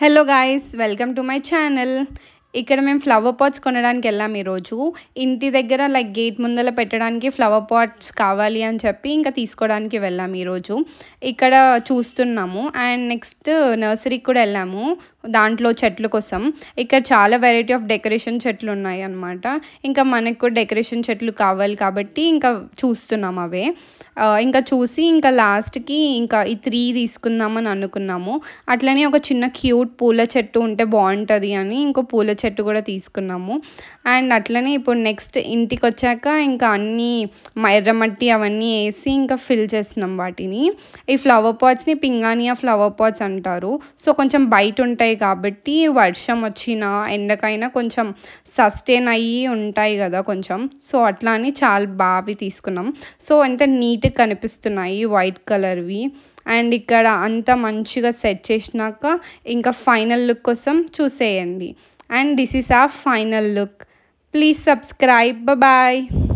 Hello guys, welcome to my channel. ఇక్కడ మేము flower pots కొనడానికి వెళ్ళాము ఈరోజు. ఇంటి దగ్గర గేట్ ముందర పెట్టడానికి ఫ్లవర్ పాట్స్ కావాలి అని చెప్పి ఇంకా తీసుకోవడానికి వెళ్ళాము ఈరోజు. ఇక్కడ చూస్తున్నాము. అండ్ నెక్స్ట్ నర్సరీకి కూడా వెళ్ళాము, దాంట్లో చెట్ల కోసం. ఇక్కడ చాలా వెరైటీ ఆఫ్ డెకరేషన్ చెట్లు ఉన్నాయి అన్నమాట. ఇంకా మనకు కూడా డెకరేషన్ చెట్లు కావాలి కాబట్టి ఇంకా చూస్తున్నాము అవే. ఇంకా చూసి ఇంకా లాస్ట్కి ఇంకా ఈ 3 తీసుకుందామని అనుకున్నాము. అట్లనే ఒక చిన్న క్యూట్ పూల చెట్టు ఉంటే బాగుంటుంది అని ఇంకో పూల చెట్టు కూడా తీసుకున్నాము. అండ్ అట్లనే ఇప్పుడు నెక్స్ట్ ఇంటికి వచ్చాక ఇంకా అన్నీ ఎర్రమట్టి అవన్నీ వేసి ఇంకా ఫిల్ చేస్తున్నాం వాటిని. ఈ ఫ్లవర్ పాట్స్ని పింగానియా ఫ్లవర్ పాట్స్ అంటారు. సో కొంచెం బయట ఉంటాయి కాబట్టి వర్షం వచ్చినా ఎండకైనా కొంచెం సస్టైన్ అయ్యి ఉంటాయి కదా కొంచెం. సో అట్లా అని చాలా బాగా తీసుకున్నాం. సో ఎంత నీట్గా కనిపిస్తున్నాయి వైట్ కలర్వి. అండ్ ఇక్కడ అంతా మంచిగా సెట్ చేసినాక ఇంకా ఫైనల్ లుక్ కోసం చూసేయండి. And this is our final look. Please subscribe. Bye bye.